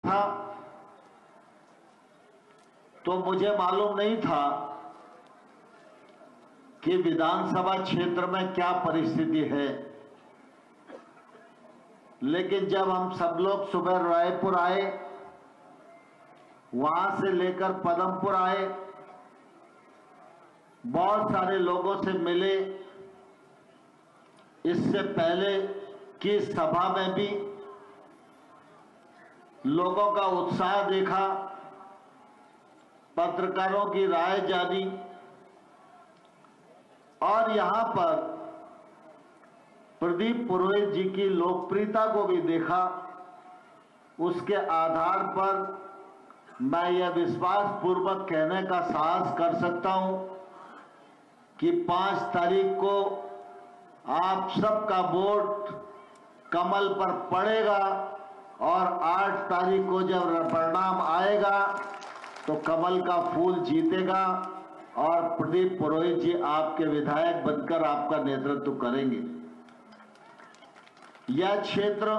था तो मुझे मालूम नहीं था कि विधानसभा क्षेत्र में क्या परिस्थिति है। लेकिन जब हम सब लोग सुबह रायपुर आए, वहां से लेकर पदमपुर आए, बहुत सारे लोगों से मिले। इससे पहले की सभा में भी लोगों का उत्साह देखा, पत्रकारों की राय जानी और यहां पर प्रदीप पुरोहित जी की लोकप्रियता को भी देखा। उसके आधार पर मैं यह विश्वास पूर्वक कहने का साहस कर सकता हूं कि 5 तारीख को आप सबका वोट कमल पर पड़ेगा और 8 तारीख को जब परिणाम आएगा तो कमल का फूल जीतेगा और प्रदीप पुरोहित जी आपके विधायक बनकर आपका नेतृत्व करेंगे। यह क्षेत्र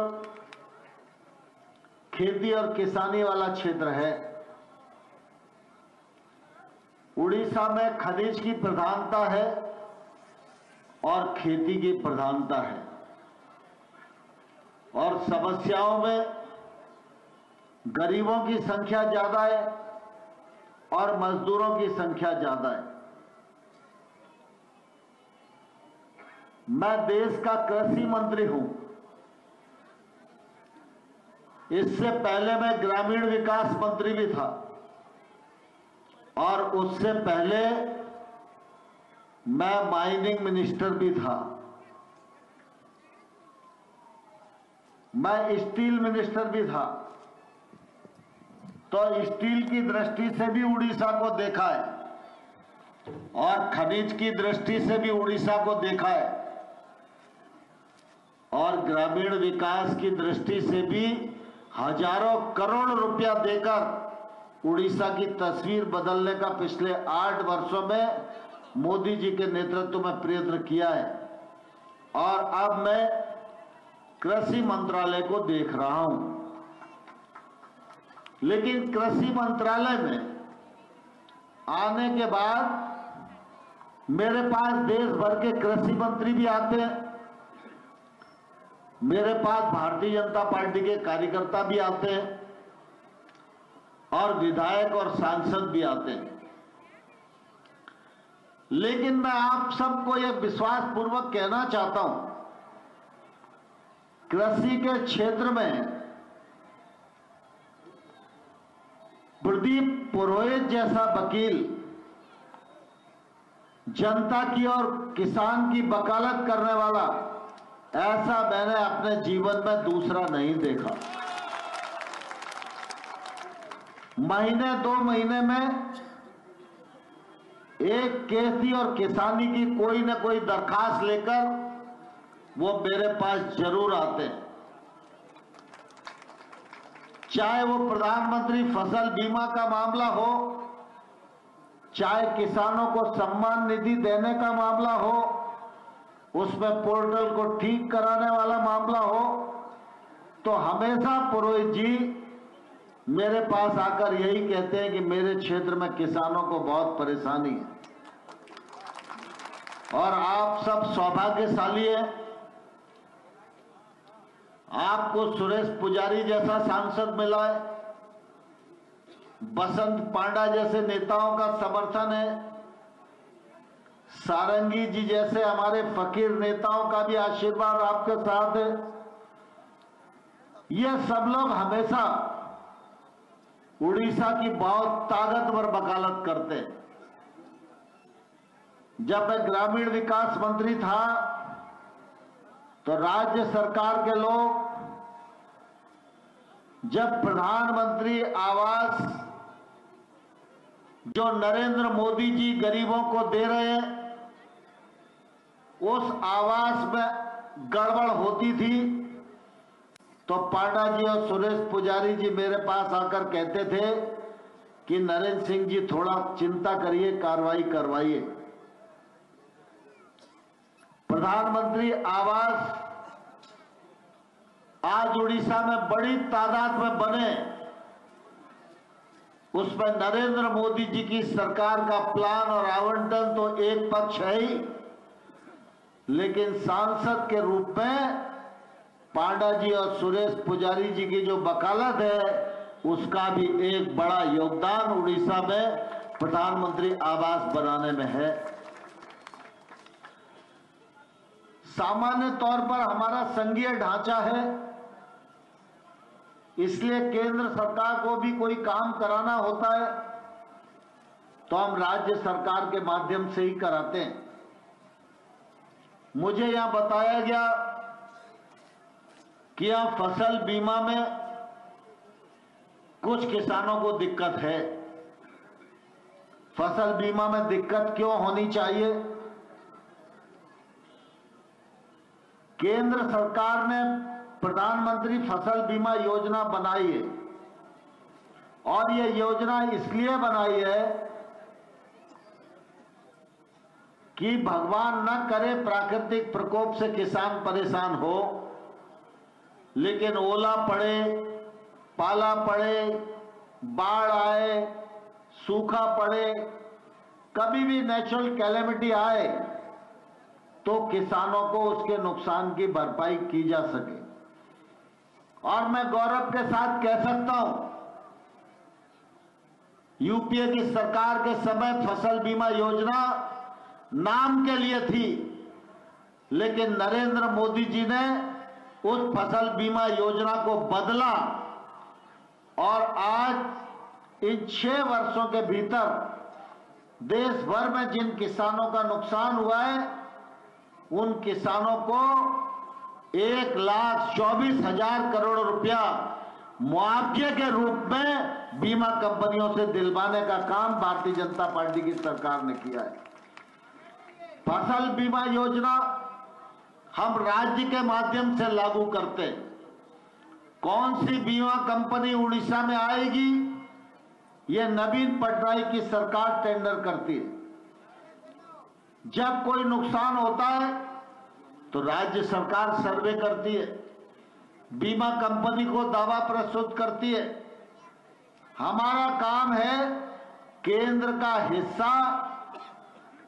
खेती और किसानी वाला क्षेत्र है। उड़ीसा में खनिज की प्रधानता है और खेती की प्रधानता है और समस्याओं में गरीबों की संख्या ज्यादा है और मजदूरों की संख्या ज्यादा है। मैं देश का कृषि मंत्री हूं। इससे पहले मैं ग्रामीण विकास मंत्री भी था और उससे पहले मैं माइनिंग मिनिस्टर भी था। मैं स्टील मिनिस्टर भी था। तो स्टील की दृष्टि से भी उड़ीसा को देखा है और खनिज की दृष्टि से भी उड़ीसा को देखा है और ग्रामीण विकास की दृष्टि से भी हजारों करोड़ रुपया देकर उड़ीसा की तस्वीर बदलने का पिछले 8 वर्षों में मोदी जी के नेतृत्व में प्रयत्न किया है। और अब मैं कृषि मंत्रालय को देख रहा हूं। लेकिन कृषि मंत्रालय में आने के बाद मेरे पास देश भर के कृषि मंत्री भी आते हैं, मेरे पास भारतीय जनता पार्टी के कार्यकर्ता भी आते हैं और विधायक और सांसद भी आते हैं। लेकिन मैं आप सबको यह विश्वास पूर्वक कहना चाहता हूं, कृषि के क्षेत्र में प्रदीप पुरोहित जैसा वकील जनता की और किसान की वकालत करने वाला ऐसा मैंने अपने जीवन में दूसरा नहीं देखा। महीने 2 महीने में एक खेती और किसानी की कोई न कोई दरखास्त लेकर वो मेरे पास जरूर आते हैं। चाहे वो प्रधानमंत्री फसल बीमा का मामला हो, चाहे किसानों को सम्मान निधि देने का मामला हो, उसमें पोर्टल को ठीक कराने वाला मामला हो, तो हमेशा पुरोहित जी मेरे पास आकर यही कहते हैं कि मेरे क्षेत्र में किसानों को बहुत परेशानी है और आप सब सौभाग्यशाली हैं। आपको सुरेश पुजारी जैसा सांसद मिला है, बसंत पांडा जैसे नेताओं का समर्थन है, सारंगी जी जैसे हमारे फकीर नेताओं का भी आशीर्वाद आपके साथ है। ये सब लोग हमेशा उड़ीसा की बहुत ताकतवर वकालत करते हैं। जब मैं ग्रामीण विकास मंत्री था तो राज्य सरकार के लोग जब प्रधानमंत्री आवास जो नरेंद्र मोदी जी गरीबों को दे रहे हैं, उस आवास में गड़बड़ होती थी तो पांडा जी और सुरेश पुजारी जी मेरे पास आकर कहते थे कि नरेंद्र सिंह जी थोड़ा चिंता करिए, कार्रवाई करवाइए। प्रधानमंत्री आवास आज उड़ीसा में बड़ी तादाद में बने उसमें नरेंद्र मोदी जी की सरकार का प्लान और आवंटन तो एक पक्ष है ही, लेकिन सांसद के रूप में पांडा जी और सुरेश पुजारी जी की जो वकालत है उसका भी एक बड़ा योगदान उड़ीसा में प्रधानमंत्री आवास बनाने में है। सामान्य तौर पर हमारा संघीय ढांचा है, इसलिए केंद्र सरकार को भी कोई काम कराना होता है तो हम राज्य सरकार के माध्यम से ही कराते हैं। मुझे यहां बताया गया कि यहां फसल बीमा में कुछ किसानों को दिक्कत है। फसल बीमा में दिक्कत क्यों होनी चाहिए? केंद्र सरकार ने प्रधानमंत्री फसल बीमा योजना बनाई है और ये योजना इसलिए बनाई है कि भगवान न करे प्राकृतिक प्रकोप से किसान परेशान हो, लेकिन ओला पड़े, पाला पड़े, बाढ़ आए, सूखा पड़े, कभी भी नेचुरल कैलेमिटी आए तो किसानों को उसके नुकसान की भरपाई की जा सके। और मैं गौरव के साथ कह सकता हूं, यूपीए की सरकार के समय फसल बीमा योजना नाम के लिए थी, लेकिन नरेंद्र मोदी जी ने उस फसल बीमा योजना को बदला और आज इन 6 वर्षों के भीतर देश भर में जिन किसानों का नुकसान हुआ है उन किसानों को 1,24,000 करोड़ रुपया मुआवजे के रूप में बीमा कंपनियों से दिलवाने का काम भारतीय जनता पार्टी की सरकार ने किया है। फसल बीमा योजना हम राज्य के माध्यम से लागू करते हैं। कौन सी बीमा कंपनी उड़ीसा में आएगी, ये नवीन पटनायक की सरकार टेंडर करती है। जब कोई नुकसान होता है तो राज्य सरकार सर्वे करती है, बीमा कंपनी को दावा प्रस्तुत करती है। हमारा काम है केंद्र का हिस्सा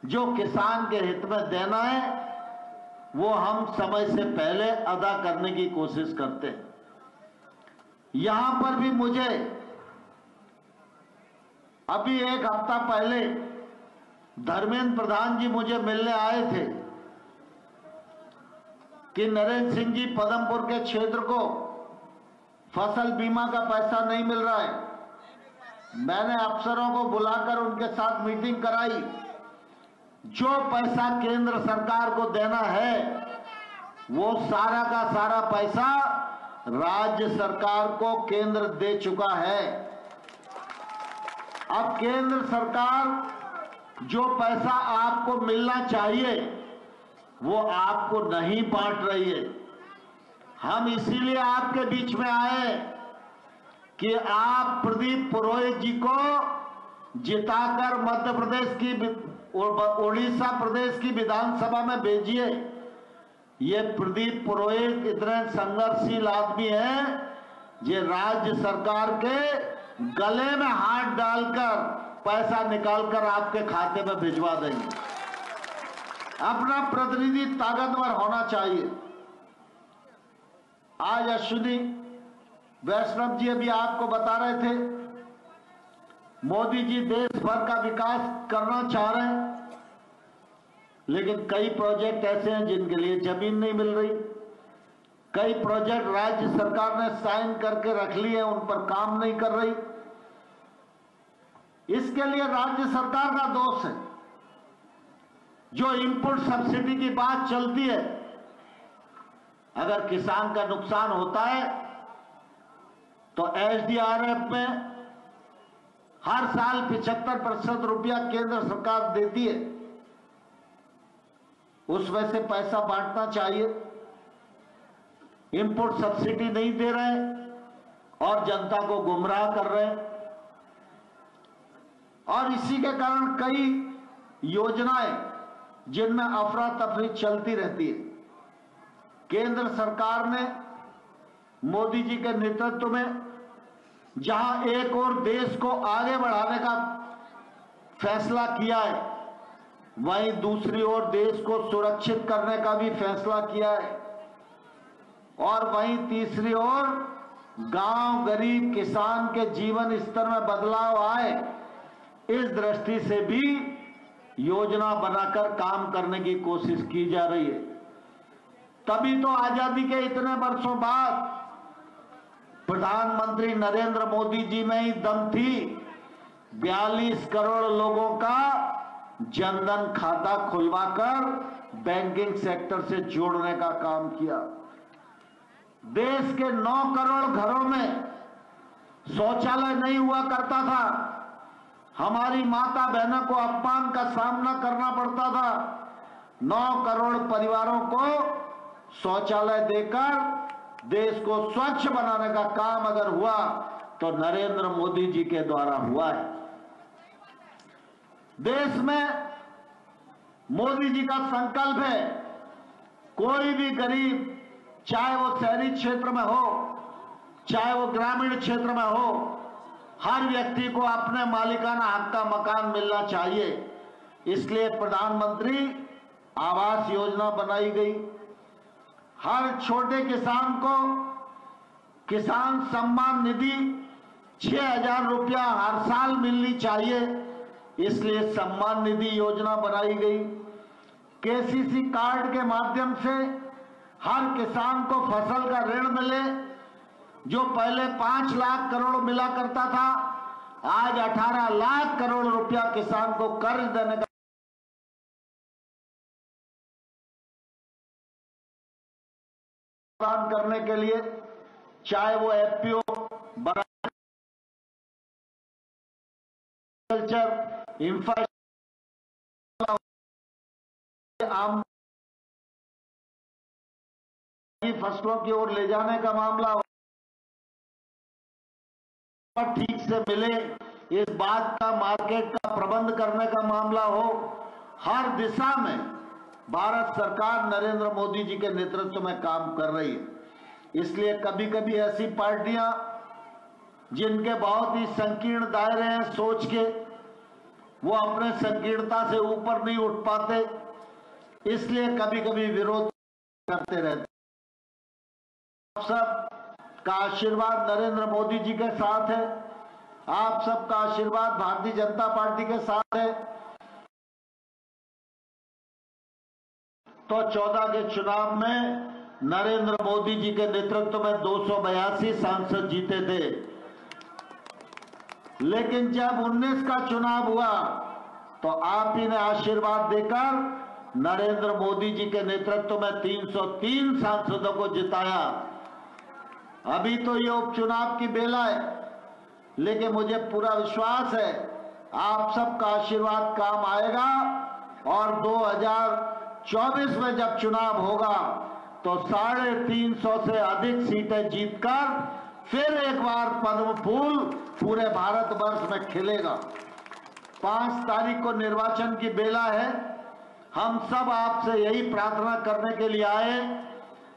जो किसान के हित में देना है वो हम समय से पहले अदा करने की कोशिश करते हैं। यहां पर भी मुझे अभी 1 हफ्ता पहले धर्मेंद्र प्रधान जी मुझे मिलने आए थे कि नरेंद्र सिंह जी पदमपुर के क्षेत्र को फसल बीमा का पैसा नहीं मिल रहा है। मैंने अफसरों को बुलाकर उनके साथ मीटिंग कराई। जो पैसा केंद्र सरकार को देना है वो सारा का सारा पैसा राज्य सरकार को केंद्र दे चुका है। अब केंद्र सरकार जो पैसा आपको मिलना चाहिए वो आपको नहीं बांट रही है। हम इसीलिए आपके बीच में आए कि आप प्रदीप पुरोहित जी को जिताकर मध्य प्रदेश की उड़ीसा प्रदेश की विधानसभा में भेजिए। ये प्रदीप पुरोहित इतने संघर्षशील आदमी हैं जो राज्य सरकार के गले में हाथ डालकर पैसा निकालकर आपके खाते में भिजवा देंगे। अपना प्रतिनिधि ताकतवर होना चाहिए। आज अश्विनी वैष्णव जी अभी आपको बता रहे थे, मोदी जी देश भर का विकास करना चाह रहे हैं, लेकिन कई प्रोजेक्ट ऐसे हैं जिनके लिए जमीन नहीं मिल रही। कई प्रोजेक्ट राज्य सरकार ने साइन करके रख लिए, उन पर काम नहीं कर रही। इसके लिए राज्य सरकार का दोष है। जो इनपुट सब्सिडी की बात चलती है, अगर किसान का नुकसान होता है तो एसडीआरएफ में हर साल 75% रुपया केंद्र सरकार देती है, उसमें से पैसा बांटना चाहिए। इनपुट सब्सिडी नहीं दे रहे और जनता को गुमराह कर रहे हैं, और इसी के कारण कई योजनाएं जिनमें अफरा तफरी चलती रहती है। केंद्र सरकार ने मोदी जी के नेतृत्व में जहां एक और देश को आगे बढ़ाने का फैसला किया है, वहीं दूसरी ओर देश को सुरक्षित करने का भी फैसला किया है, और वहीं तीसरी ओर गांव गरीब किसान के जीवन स्तर में बदलाव आए, इस दृष्टि से भी योजना बनाकर काम करने की कोशिश की जा रही है। तभी तो आजादी के इतने वर्षों बाद प्रधानमंत्री नरेंद्र मोदी जी में ही दम थी 42 करोड़ लोगों का जनधन खाता खुलवाकर बैंकिंग सेक्टर से जोड़ने का काम किया। देश के 9 करोड़ घरों में शौचालय नहीं हुआ करता था, हमारी माता बहनों को अपमान का सामना करना पड़ता था। 9 करोड़ परिवारों को शौचालय देकर देश को स्वच्छ बनाने का काम अगर हुआ तो नरेंद्र मोदी जी के द्वारा हुआ है। देश में मोदी जी का संकल्प है, कोई भी गरीब, चाहे वो शहरी क्षेत्र में हो चाहे वो ग्रामीण क्षेत्र में हो, हर व्यक्ति को अपने मालिकाना हक का मकान मिलना चाहिए। इसलिए प्रधानमंत्री आवास योजना बनाई गई। हर छोटे किसान को किसान सम्मान निधि 6,000 रुपया हर साल मिलनी चाहिए, इसलिए सम्मान निधि योजना बनाई गई। केसीसी कार्ड के माध्यम से हर किसान को फसल का ऋण मिले, जो पहले 5 लाख करोड़ मिला करता था, आज 18 लाख करोड़ रुपया किसान को कर्ज देने का काम करने के लिए, चाहे वो एफपीओ, कल्चर, इंफ्रास्ट्रक्चर, आम फसलों की ओर ले जाने का मामला ठीक से मिले, इस बात का मार्केट का प्रबंध करने का मामला हो, हर दिशा में भारत सरकार नरेंद्र मोदी जी के नेतृत्व में काम कर रही है। इसलिए कभी कभी ऐसी पार्टियां जिनके बहुत ही संकीर्ण दायरे हैं सोच के, वो अपने संकीर्णता से ऊपर नहीं उठ पाते, इसलिए कभी कभी विरोध करते रहते। आप सब का आशीर्वाद नरेंद्र मोदी जी के साथ है, आप सबका आशीर्वाद भारतीय जनता पार्टी के साथ है। तो 14 के चुनाव में नरेंद्र मोदी जी के नेतृत्व में 282 सांसद जीते थे, लेकिन जब 19 का चुनाव हुआ तो आप ही ने आशीर्वाद देकर नरेंद्र मोदी जी के नेतृत्व में 303 सांसदों को जिताया। अभी तो ये उपचुनाव की बेला है, लेकिन मुझे पूरा विश्वास है आप सबका आशीर्वाद काम आएगा, और 2024 में जब चुनाव होगा तो 350 से अधिक सीटें जीतकर फिर एक बार पद्म फूल पूरे भारतवर्ष में खिलेगा। 5 तारीख को निर्वाचन की बेला है। हम सब आपसे यही प्रार्थना करने के लिए आए,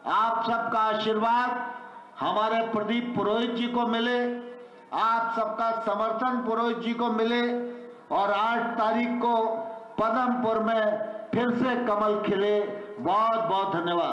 आप सबका आशीर्वाद हमारे प्रदीप पुरोहित जी को मिले, आप सबका समर्थन पुरोहित जी को मिले, और 8 तारीख को पदमपुर में फिर से कमल खिले। बहुत बहुत धन्यवाद।